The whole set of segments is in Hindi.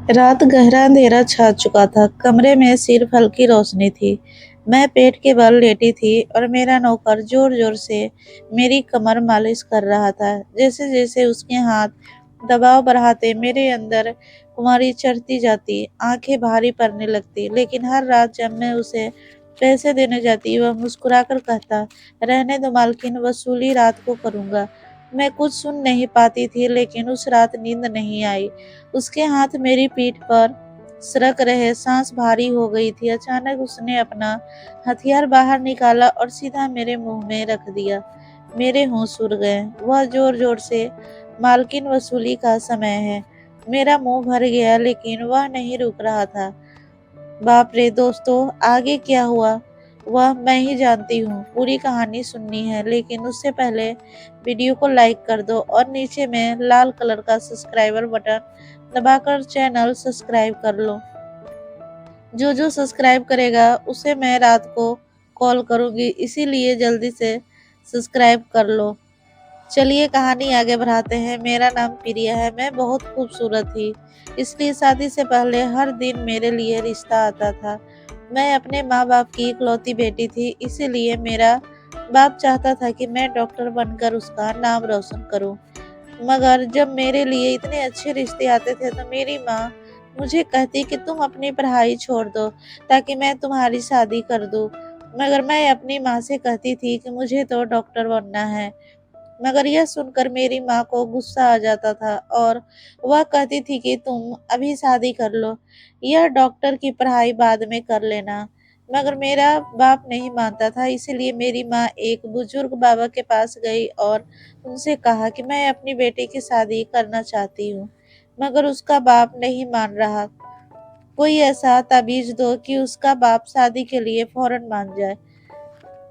रात गहरा अंधेरा छा चुका था। कमरे में सिर्फ हल्की रोशनी थी। मैं पेट के बल लेटी थी और मेरा नौकर जोर जोर से मेरी कमर मालिश कर रहा था। जैसे जैसे उसके हाथ दबाव बढ़ाते मेरे अंदर कुमारी चढ़ती जाती, आंखें भारी पड़ने लगती। लेकिन हर रात जब मैं उसे पैसे देने जाती, वह मुस्कुराकर कहता, रहने दो मालकिन, वसूली रात को करूंगा। मैं कुछ सुन नहीं पाती थी, लेकिन उस रात नींद नहीं आई। उसके हाथ मेरी पीठ पर सरक रहे, सांस भारी हो गई थी। अचानक उसने अपना हथियार बाहर निकाला और सीधा मेरे मुंह में रख दिया। मेरे होश उड़ गए। वह जोर जोर से, मालकिन वसूली का समय है। मेरा मुंह भर गया, लेकिन वह नहीं रुक रहा था। बाप रे दोस्तों, आगे क्या हुआ वह मैं ही जानती हूँ। पूरी कहानी सुननी है, लेकिन उससे पहले वीडियो को लाइक कर दो और नीचे में लाल कलर का सब्सक्राइबर बटन दबाकर चैनल सब्सक्राइब कर लो। जो जो सब्सक्राइब करेगा उसे मैं रात को कॉल करूंगी, इसीलिए जल्दी से सब्सक्राइब कर लो। चलिए कहानी आगे बढ़ाते हैं। मेरा नाम प्रिया है। मैं बहुत खूबसूरत थी, इसलिए शादी से पहले हर दिन मेरे लिए रिश्ता आता था। मैं अपने माँ बाप की इकलौती बेटी थी, इसीलिए मेरा बाप चाहता था कि मैं डॉक्टर बनकर उसका नाम रोशन करूं। मगर जब मेरे लिए इतने अच्छे रिश्ते आते थे तो मेरी माँ मुझे कहती कि तुम अपनी पढ़ाई छोड़ दो ताकि मैं तुम्हारी शादी कर दूं। मगर मैं अपनी माँ से कहती थी कि मुझे तो डॉक्टर बनना है। मगर यह सुनकर मेरी माँ को गुस्सा आ जाता था और वह कहती थी कि तुम अभी शादी कर लो, यह डॉक्टर की पढ़ाई बाद में कर लेना। मगर मेरा बाप नहीं मानता था, इसलिए मेरी माँ एक बुजुर्ग बाबा के पास गई और उनसे कहा कि मैं अपनी बेटी की शादी करना चाहती हूँ। मगर उसका बाप नहीं मान रहा। कोई ऐसा ताबीज दो कि उसका बाप शादी के लिए फौरन मान जाए।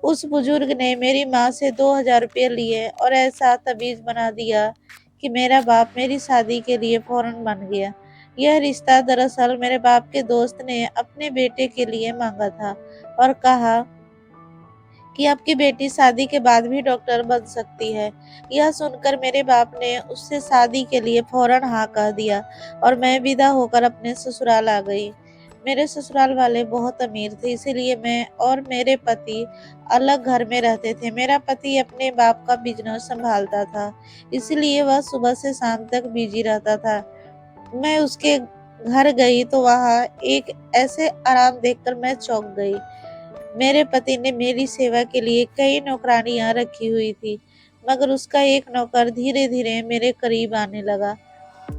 उस बुजुर्ग ने मेरी माँ से 2000 रुपये लिए और ऐसा तबीज बना दिया कि मेरा बाप मेरी शादी के लिए फौरन मान गया। यह रिश्ता दरअसल मेरे बाप के दोस्त ने अपने बेटे के लिए मांगा था और कहा कि आपकी बेटी शादी के बाद भी डॉक्टर बन सकती है। यह सुनकर मेरे बाप ने उससे शादी के लिए फौरन हाँ कह दिया और मैं विदा होकर अपने ससुराल आ गई। मेरे ससुराल वाले बहुत अमीर थे, इसीलिए मैं और मेरे पति अलग घर में रहते थे। मेरा पति अपने बाप का बिजनेस संभालता था, इसलिए वह सुबह से शाम तक बिजी रहता था। मैं उसके घर गई तो वहाँ एक ऐसे आराम देखकर मैं चौंक गई। मेरे पति ने मेरी सेवा के लिए कई नौकरानियां रखी हुई थी, मगर उसका एक नौकर धीरे धीरे मेरे करीब आने लगा।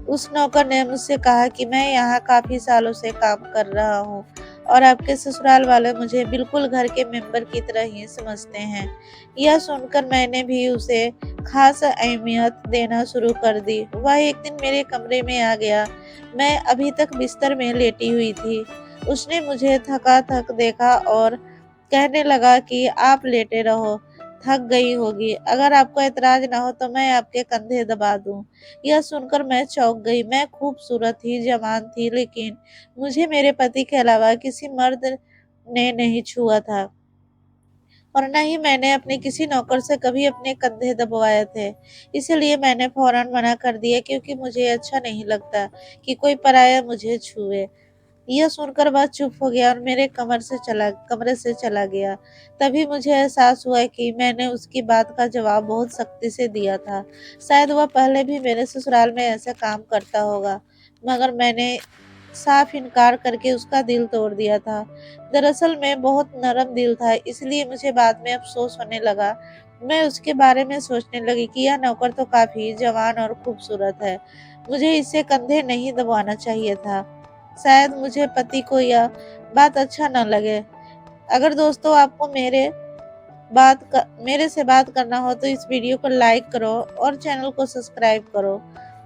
उस नौकर ने मुझसे कहा कि मैं यहाँ काफी सालों से काम कर रहा हूँ और आपके ससुराल वाले मुझे बिल्कुल घर के मेंबर की तरह ही समझते हैं। यह सुनकर मैंने भी उसे खास अहमियत देना शुरू कर दी। वह एक दिन मेरे कमरे में आ गया। मैं अभी तक बिस्तर में लेटी हुई थी। उसने मुझे थका थक देखा और कहने लगा कि आप लेटे रहो, थक गई होगी। अगर आपको एतराज ना हो तो मैं आपके कंधे दबा दूं। यह सुनकर मैं चौंक गई। मैं खूबसूरत थी, जवान थी, लेकिन मुझे मेरे पति के अलावा किसी मर्द ने नहीं छुआ था और न ही मैंने अपने किसी नौकर से कभी अपने कंधे दबवाए थे। इसलिए मैंने फौरन मना कर दिया, क्योंकि मुझे अच्छा नहीं लगता कि कोई पराया मुझे छुए। यह सुनकर वह चुप हो गया और मेरे कमरे से चला गया। तभी मुझे एहसास हुआ कि मैंने उसकी बात का जवाब बहुत सख्ती से दिया था। शायद वह पहले भी मेरे ससुराल में ऐसा काम करता होगा, मगर मैंने साफ इनकार करके उसका दिल तोड़ दिया था। दरअसल मैं बहुत नरम दिल था, इसलिए मुझे बाद में अफसोस होने लगा। मैं उसके बारे में सोचने लगी कि यह नौकर तो काफी जवान और खूबसूरत है, मुझे इससे कंधे नहीं दबाना चाहिए था। शायद मुझे पति को यह बात अच्छा न लगे। अगर दोस्तों आपको मेरे से बात करना हो तो इस वीडियो को लाइक करो और चैनल को सब्सक्राइब करो।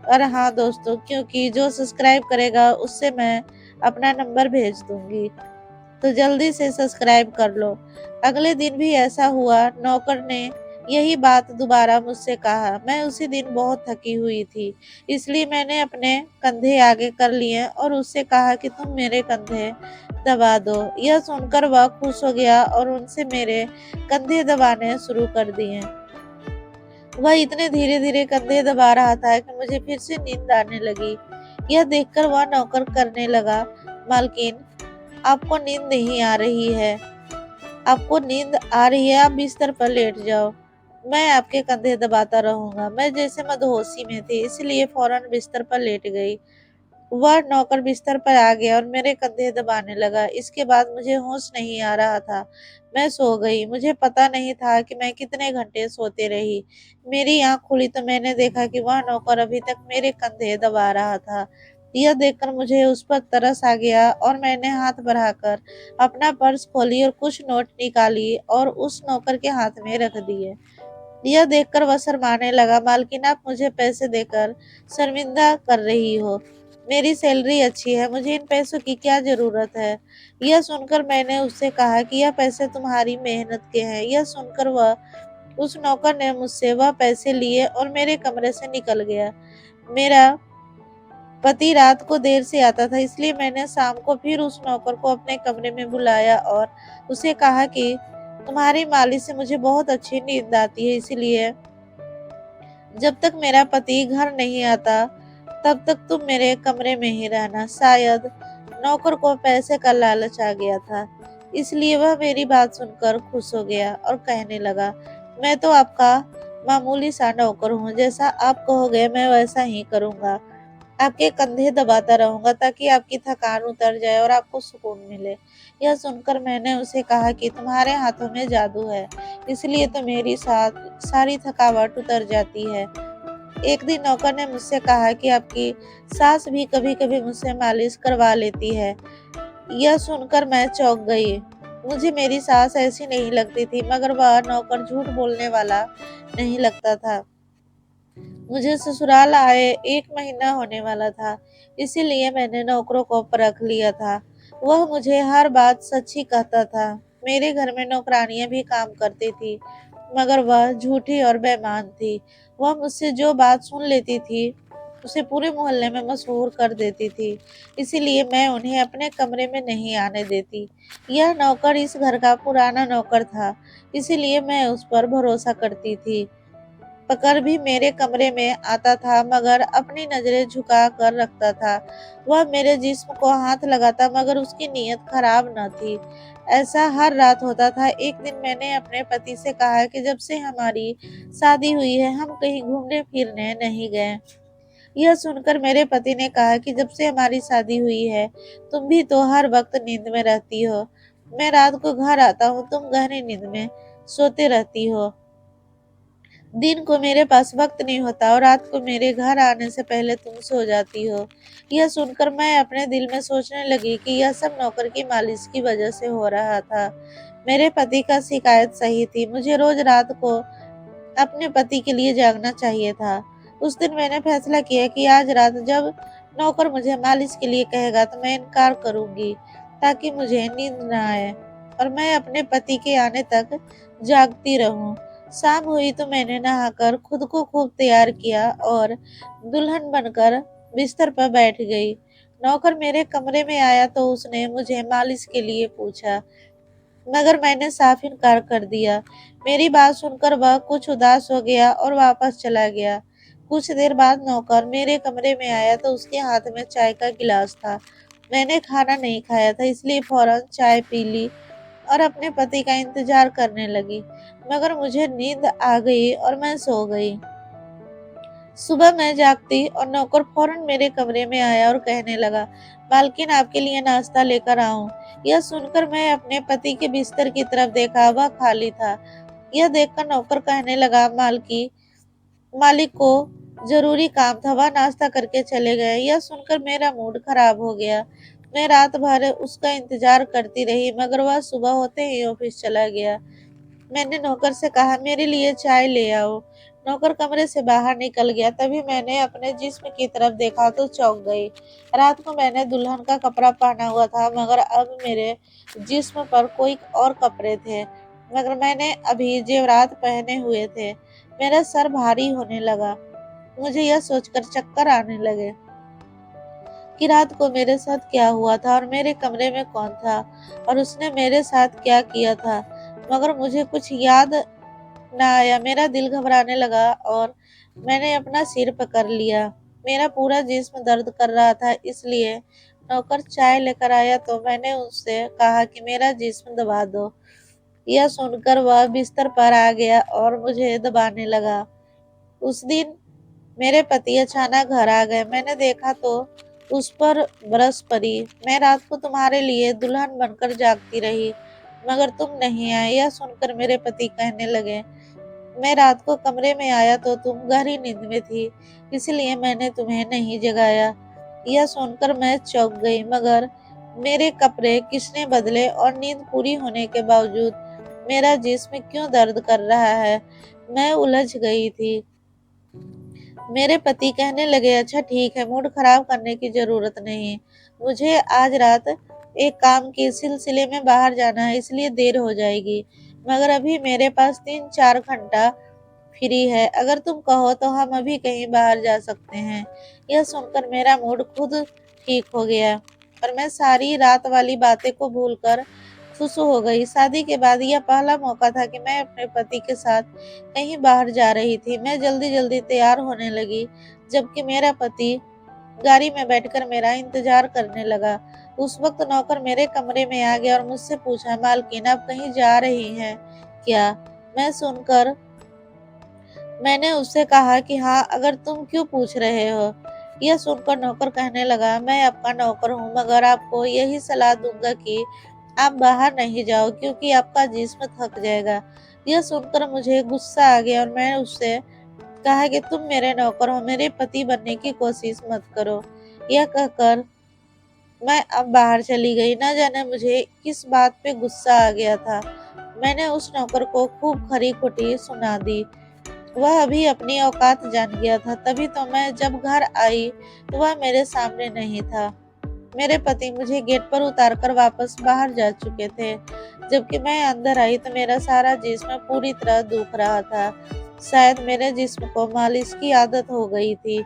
और हाँ दोस्तों, क्योंकि जो सब्सक्राइब करेगा उससे मैं अपना नंबर भेज दूंगी, तो जल्दी से सब्सक्राइब कर लो। अगले दिन भी ऐसा हुआ। नौकर ने यही बात दोबारा मुझसे कहा। मैं उसी दिन बहुत थकी हुई थी, इसलिए मैंने अपने कंधे आगे कर लिए और उससे कहा कि तुम मेरे कंधे दबा दो। यह सुनकर वह खुश हो गया और उनसे मेरे कंधे दबाने शुरू कर दिए। वह इतने धीरे धीरे कंधे दबा रहा था कि मुझे फिर से नींद आने लगी। यह देखकर वह नौकर करने लगा, मालकिन, आपको नींद नहीं आ रही है? आपको नींद आ रही है, आप बिस्तर पर लेट जाओ। मैं आपके कंधे दबाता रहूंगा। मैं जैसे मदहोशी में थी, इसलिए फौरन बिस्तर पर लेट गई। वह नौकर बिस्तर पर आ गया और मेरे कंधे दबाने लगा। इसके बाद मुझे होश नहीं आ रहा था। मैं सो गई। मुझे पता नहीं था कि मैं कितने घंटे सोते रही। मेरी आंख खुली तो मैंने देखा कि वह नौकर अभी तक मेरे कंधे दबा रहा था। यह देखकर मुझे उस पर तरस आ गया और मैंने हाथ बढ़ाकर अपना पर्स खोली और कुछ नोट निकाली और उस नौकर के हाथ में रख दिए। यह देखकर वह शर्माने लगा, मालकिन, आप मुझे पैसे देकर शर्मिंदा कर रही हो। मेरी सैलरी अच्छी है, मुझे इन पैसों की क्या जरूरत है? यह सुनकर मैंने उससे कहा कि यह पैसे तुम्हारी मेहनत के हैं। यह सुनकर वह उस नौकर ने मुझसे वह पैसे लिए और मेरे कमरे से निकल गया। मेरा पति रात को देर से आता था, इसलिए मैंने शाम को फिर उस नौकर को अपने कमरे में बुलाया और उसे कहा कि तुम्हारी मालिश से मुझे बहुत अच्छी नींद आती है, इसलिए जब तक मेरा पति घर नहीं आता तब तक तुम मेरे कमरे में ही रहना। शायद नौकर को पैसे का लालच आ गया था, इसलिए वह मेरी बात सुनकर खुश हो गया और कहने लगा, मैं तो आपका मामूली सा नौकर हूँ, जैसा आप कहोगे मैं वैसा ही करूँगा। आपके कंधे दबाता रहूंगा ताकि आपकी थकान उतर जाए और आपको सुकून मिले। यह सुनकर मैंने उसे कहा कि तुम्हारे हाथों में जादू है, इसलिए तो मेरी सारी थकावट उतर जाती है। एक दिन नौकर ने मुझसे कहा कि आपकी सास भी कभी कभी मुझसे मालिश करवा लेती है। यह सुनकर मैं चौंक गई। मुझे मेरी सास ऐसी नहीं लगती थी, मगर वह नौकर झूठ बोलने वाला नहीं लगता था। मुझे ससुराल आए 1 महीना होने वाला था, इसीलिए मैंने नौकरों को परख लिया था। वह मुझे हर बात सच ही कहता था। मेरे घर में नौकरानियां भी काम करती थी, मगर वह झूठी और बेईमान थी। वह मुझसे जो बात सुन लेती थी उसे पूरे मोहल्ले में मशहूर कर देती थी, इसीलिए मैं उन्हें अपने कमरे में नहीं आने देती। यह नौकर इस घर का पुराना नौकर था, इसीलिए मैं उस पर भरोसा करती थी। पकड़ भी मेरे कमरे में आता था, मगर अपनी नजरें झुका कर रखता था। वह मेरे जिस्म को हाथ लगाता, मगर उसकी नीयत खराब न थी। ऐसा हर रात होता था। एक दिन मैंने अपने पति से कहा कि जब से हमारी शादी हुई है हम कहीं घूमने फिरने नहीं गए। यह सुनकर मेरे पति ने कहा कि जब से हमारी शादी हुई है तुम भी तो हर वक्त नींद में रहती हो। मैं रात को घर आता हूँ, तुम गहरी नींद में सोते रहती हो। दिन को मेरे पास वक्त नहीं होता और रात को मेरे घर आने से पहले तुम सो जाती हो। यह सुनकर मैं अपने दिल में सोचने लगी कि यह सब नौकर की मालिश की वजह से हो रहा था। मेरे पति का शिकायत सही थी। मुझे रोज रात को अपने पति के लिए जागना चाहिए था। उस दिन मैंने फैसला किया कि आज रात जब नौकर मुझे मालिश के लिए कहेगा तो मैं इनकार करूंगी, ताकि मुझे नींद न आए और मैं अपने पति के आने तक जागती रहूं। शाम हुई तो मैंने नहाकर खुद को खूब तैयार किया और दुल्हन बनकर बिस्तर पर बैठ गई। नौकर मेरे कमरे में आया तो उसने मुझे मालिश के लिए पूछा, मगर मैंने साफ इनकार कर दिया। मेरी बात सुनकर वह कुछ उदास हो गया और वापस चला गया। कुछ देर बाद नौकर मेरे कमरे में आया तो उसके हाथ में चाय का गिलास था। मैंने खाना नहीं खाया था, इसलिए फौरन चाय पी ली और अपने पति का इंतजार करने लगी, मगर मुझे नींद आ गई और मैं सो गई। सुबह मैं जागती और नौकर फौरन मेरे कमरे में आया और कहने लगा, मालकिन, आपके लिए नाश्ता लेकर आऊं? यह सुनकर मैं अपने पति के बिस्तर की तरफ देखा, वह खाली था। यह देखकर नौकर कहने लगा, मालिक को जरूरी काम था, वह नाश्ता करके चले गए। यह सुनकर मेरा मूड खराब हो गया। मैं रात भर उसका इंतजार करती रही, मगर वह सुबह होते ही ऑफिस चला गया। मैंने नौकर से कहा, मेरे लिए चाय ले आओ। नौकर कमरे से बाहर निकल गया। तभी मैंने अपने जिस्म की तरफ देखा तो चौंक गई। रात को मैंने दुल्हन का कपड़ा पहना हुआ था, मगर अब मेरे जिस्म पर कोई और कपड़े थे, मगर मैंने अभी जेवरात पहने हुए थे। मेरा सर भारी होने लगा। मुझे यह सोचकर चक्कर आने लगे कि रात को मेरे साथ क्या हुआ था और मेरे कमरे में कौन था और उसने मेरे साथ क्या किया था, मगर मुझे कुछ याद ना आया। मेरा दिल घबराने लगा और मैंने अपना सिर पकड़ लिया। मेरा पूरा जिस्म दर्द कर रहा था, इसलिए नौकर चाय लेकर आया तो मैंने उससे कहा कि मेरा जिस्म दबा दो। यह सुनकर वह बिस्तर पर आ गया और मुझे दबाने लगा। उस दिन मेरे पति अचानक घर आ गए। मैंने देखा तो उस पर बरस पड़ी। मैं रात को तुम्हारे लिए दुल्हन बनकर जागती रही, मगर तुम नहीं आए। यह सुनकर मेरे पति कहने लगे, मैं रात को कमरे में आया तो तुम गहरी नींद में थी, इसलिए मैंने तुम्हें नहीं जगाया। यह सुनकर मैं चौंक गई, मगर मेरे कपड़े किसने बदले और नींद पूरी होने के बावजूद मेरा जिस्म क्यों दर्द कर रहा है, मैं उलझ गई थी। मेरे पति कहने लगे, अच्छा ठीक है, मूड खराब करने की जरूरत नहीं। मुझे आज रात एक काम के सिलसिले में बाहर जाना है, इसलिए देर हो जाएगी, मगर अभी मेरे पास 3-4 घंटा फ्री है। अगर तुम कहो तो हम अभी कहीं बाहर जा सकते हैं। यह सुनकर मेरा मूड खुद ठीक हो गया और मैं सारी रात वाली बातें को भूलकर खुश हो गई। शादी के बाद यह पहला मौका था कि मैं अपने पति के साथ कहीं बाहर जा रही थी। मैं जल्दी जल्दी तैयार होने लगी, जबकि मेरा पति गाड़ी में बैठकर मेरा इंतजार करने लगा। उस वक्त नौकर मेरे कमरे में आ गया और मुझसे पूछा, मालकिन आप कहीं जा रही हैं क्या? मैं सुनकर मैंने उससे कहा कि हाँ, अगर तुम क्यों पूछ रहे हो? यह सुनकर नौकर कहने लगा, मैं आपका नौकर हूँ, मगर आपको यही सलाह दूंगा कि आप बाहर नहीं जाओ, क्योंकि आपका जिस्म थक जाएगा। यह सुनकर मुझे गुस्सा आ गया और मैं उससे कहा कि तुम मेरे नौकर हो, मेरे पति बनने की कोशिश मत करो। यह कहकर मैं अब बाहर चली गई। न जाने मुझे किस बात पे गुस्सा आ गया था। मैंने उस नौकर को खूब खरी खोटी सुना दी। वह अभी अपनी औकात जान गया था। तभी तो मैं जब घर आई तो वह मेरे सामने नहीं था। मेरे पति मुझे गेट पर उतार कर वापस बाहर जा चुके थे। जबकि मैं अंदर आई तो मेरा सारा जिस्म पूरी तरह दुख रहा था। शायद मेरे जिस्म को मालिश की आदत हो गई थी।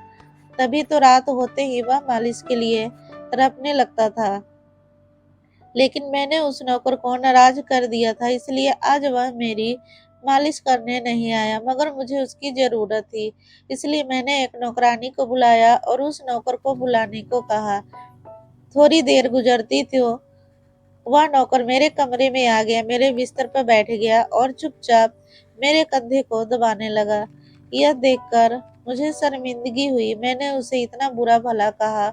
तभी तो रात होते ही वह मालिश के लिए तड़पने लगता था। लेकिन मैंने उस नौकर को नाराज कर दिया था, इसलिए आज वह मेरी मालिश करने नहीं आया, मगर मुझे उसकी जरूरत थी। इसलिए मैंने एक नौकरानी को बुलाया और उस नौकर को बुलाने को कहा। थोड़ी देर गुजरती तो वह नौकर मेरे कमरे में आ गया, मेरे बिस्तर पर बैठ गया और चुपचाप मेरे कंधे को दबाने लगा। यह देखकर मुझे शर्मिंदगी हुई। मैंने उसे इतना बुरा भला कहा,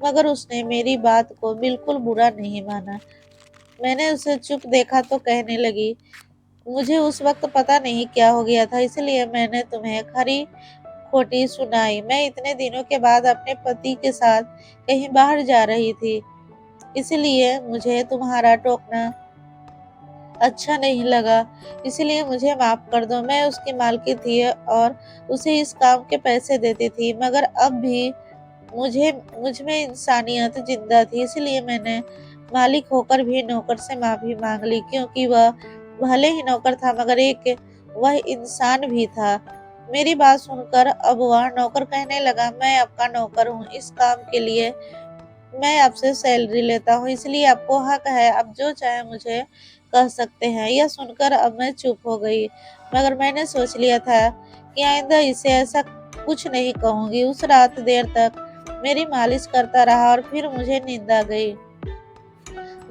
मगर उसने मेरी बात को बिल्कुल बुरा नहीं माना। मैंने उसे चुप देखा तो कहने लगी, मुझे उस वक्त पता नहीं क्या हो गया था, इसलिए मैंने तुम्हें खरी खोटी सुनाई। मैं इतने दिनों के बाद अपने पति के साथ कहीं बाहर जा रही थी, इसलिए मुझे तुम्हारा टोकना अच्छा नहीं लगा, इसलिए मुझे माफ कर दो। मैं उसकी मालकिन थी और उसे इस काम के पैसे देती थी, मगर अब भी मुझे मुझ में इंसानियत जिंदा थी, इसलिए मैंने मालिक होकर भी नौकर से माफी मांग ली, क्योंकि वह भले ही नौकर था, मगर एक वह इंसान भी था। मेरी बात सुनकर अब वह नौकर कहने लगा, मैं आपका नौकर हूँ, इस काम के लिए मैं आपसे सैलरी लेता हूँ, इसलिए आपको हक है, आप जो चाहे मुझे कह सकते हैं। यह सुनकर अब मैं चुप हो गई, मगर मैंने सोच लिया था कि आइंदा इसे ऐसा कुछ नहीं कहूंगी। उस रात देर तक मेरी मालिश करता रहा और फिर मुझे नींद आ गई।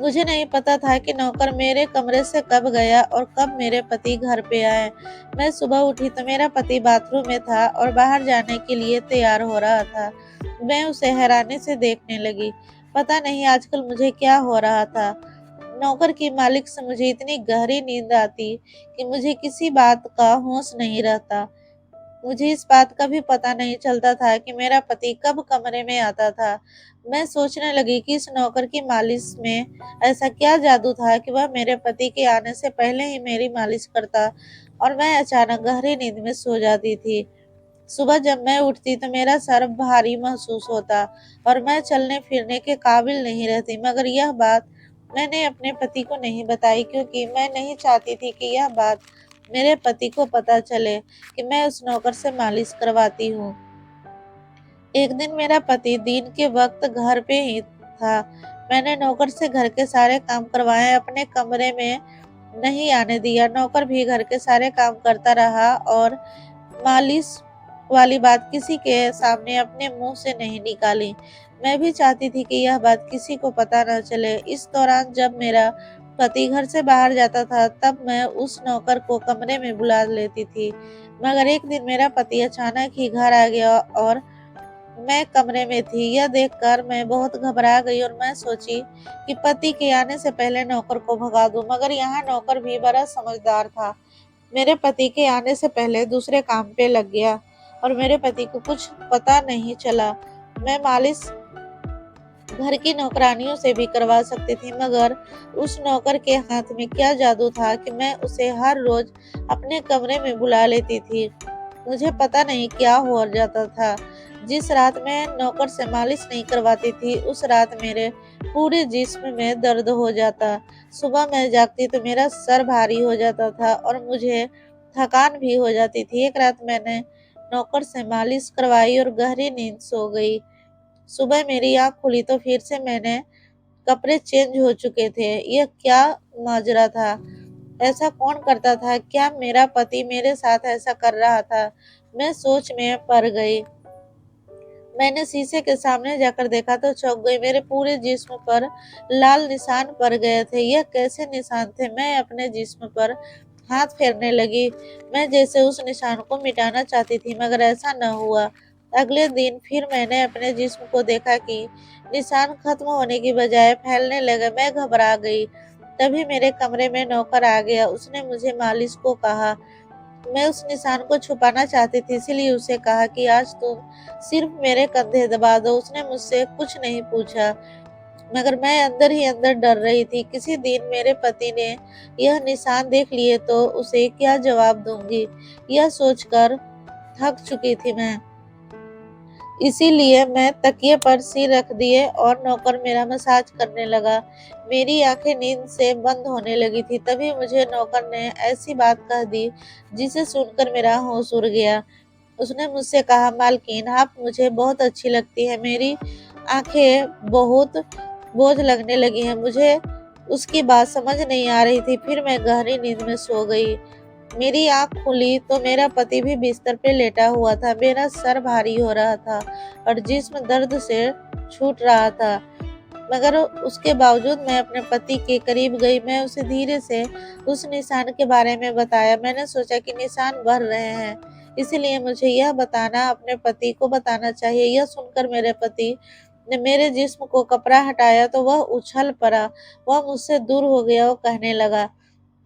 मुझे नहीं पता था कि नौकर मेरे कमरे से कब गया और कब मेरे पति घर पे आए। मैं सुबह उठी तो मेरा पति बाथरूम में था और बाहर जाने के लिए तैयार हो रहा था। मैं उसे हैरानी से देखने लगी। पता नहीं आजकल मुझे क्या हो रहा था। नौकर की मालिक से मुझे इतनी गहरी नींद आती कि मुझे किसी बात का होश नहीं रहता। मुझे इस बात का भी पता नहीं चलता था कि मेरा पति कब कमरे में आता था। मैं सोचने लगी कि इस नौकर की मालिश में ऐसा क्या जादू था कि वह मेरे पति के आने से पहले ही मेरी मालिश करता और मैं अचानक गहरी नींद में सो जाती थी। सुबह जब मैं उठती तो मेरा सर भारी महसूस होता और मैं चलने फिरने के काबिल नहीं रहती, मगर यह बात मैंने अपने पति को नहीं बताई, क्योंकि मैं नहीं चाहती थी कि यह बात मेरे पति को पता चले कि मैं उस नौकर से मालिश करवाती हूँ। एक दिन मेरा पति दिन के वक्त घर पे ही था। मैंने नौकर से घर के सारे काम करवाए, अपने कमरे में नहीं आने दिया। नौकर भी घर के सारे काम करता रहा और मालिश वाली बात किसी के सामने अपने मुंह से नहीं निकाली। मैं भी चाहती थी कि यह बात किसी को पता न चले। इस दौरान जब मेरा पति घर से बाहर जाता था तब मैं उस नौकर को कमरे में बुला लेती थी। मगर एक दिन मेरा पति अचानक ही घर आ गया और मैं कमरे में थी। यह देखकर मैं बहुत घबरा गई और मैं सोची कि पति के आने से पहले नौकर को भगा दूं। मगर यहाँ नौकर भी बड़ा समझदार था। मेरे पति के आने से पहले दूसरे काम पे लग गया और मेरे पति को कुछ पता नहीं चला। मैं मालिश घर की नौकरानियों से भी करवा सकती थी, मगर उस नौकर के हाथ में क्या जादू था कि मैं उसे हर रोज अपने कमरे में बुला लेती थी। मुझे पता नहीं क्या हो जाता था। जिस रात मैं नौकर से मालिश नहीं करवाती थी, उस रात मेरे पूरे जिस्म में दर्द हो जाता। सुबह मैं जागती तो मेरा सर भारी हो जाता था और मुझे थकान भी हो जाती थी। एक रात मैंने नौकर से मालिश करवाई और गहरी नींद सो गई। सुबह मेरी आँख खुली तो फिर से मैंने कपड़े चेंज हो चुके थे। यह क्या माजरा था? ऐसा कौन करता था? क्या मेरा पति मेरे साथ ऐसा कर रहा था? मैं सोच में पड़ गई। मैंने शीशे के सामने जाकर देखा तो चौंक गई। मेरे पूरे जिस्म पर लाल निशान पड़ गए थे। यह कैसे निशान थे? मैं अपने जिस्म पर हाथ फेरने लगी। मैं जैसे उस निशान को मिटाना चाहती थी, मगर ऐसा न हुआ। अगले दिन फिर मैंने अपने जिस्म को देखा कि निशान खत्म होने की बजाय फैलने लगे। मैं घबरा गई। तभी मेरे कमरे में नौकर आ गया। उसने मुझे मालिश को कहा। मैं उस निशान को छुपाना चाहती थी, इसीलिए उसे कहा कि आज तुम सिर्फ मेरे कंधे दबा दो। उसने मुझसे कुछ नहीं पूछा, मगर मैं अंदर ही अंदर डर रही थी। किसी दिन मेरे पति ने यह निशान देख लिए तो उसे क्या जवाब दूंगी, यह सोचकर थक चुकी थी मैं। इसीलिए मैं तकिए पर सिर रख दिए और नौकर मेरा मसाज करने लगा। मेरी आंखें नींद से बंद होने लगी थी। तभी मुझे नौकर ने ऐसी बात कह दी जिसे सुनकर मेरा होश उड़ गया। उसने मुझसे कहा, मालकिन आप मुझे बहुत अच्छी लगती है। मेरी आंखें बहुत बोझ लगने लगी हैं। मुझे उसकी बात समझ नहीं आ रही थी। फिर मैं गहरी नींद में सो गई। मेरी आँख खुली तो मेरा पति भी बिस्तर पे लेटा हुआ था। मेरा सर भारी हो रहा था और जिस्म दर्द से छूट रहा था, मगर उसके बावजूद मैं अपने पति के करीब गई। मैं उसे धीरे से उस निशान के बारे में बताया। मैंने सोचा कि निशान बढ़ रहे हैं, इसलिए मुझे यह बताना अपने पति को बताना चाहिए। यह सुनकर मेरे पति ने मेरे जिस्म को कपड़ा हटाया तो वह उछल पड़ा। वह मुझसे दूर हो गया और कहने लगा,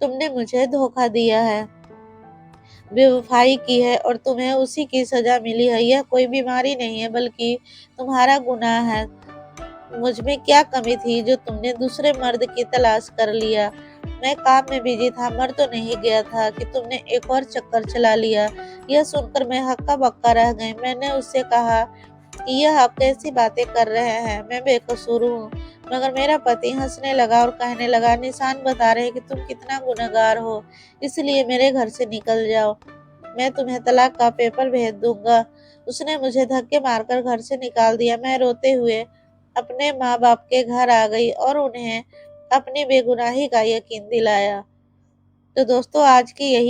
तुमने मुझे धोखा दिया है, बेवफाई की है और तुम्हें उसी की सजा मिली है। यह कोई बीमारी नहीं है, बल्कि तुम्हारा गुनाह है। मुझ में क्या कमी थी जो तुमने दूसरे मर्द की तलाश कर लिया? मैं काम में बिजी था, मर तो नहीं गया था कि तुमने एक और चक्कर चला लिया। यह सुनकर मैं हक्का बक्का रह गई। मैंने उससे कहा कि यह आप कैसी बातें कर रहे हैं, मैं बेकसूर हूँ। मगर मेरा पति हंसने लगा और कहने लगा, निशान बता रहे कि तुम कितना गुनहगार हो, इसलिए मेरे घर से निकल जाओ, मैं तुम्हें तलाक का पेपर भेज दूंगा। उसने मुझे धक्के मारकर घर से निकाल दिया। मैं रोते हुए अपने माँ बाप के घर आ गई और उन्हें अपनी बेगुनाही का यकीन दिलाया। तो दोस्तों, आज की यही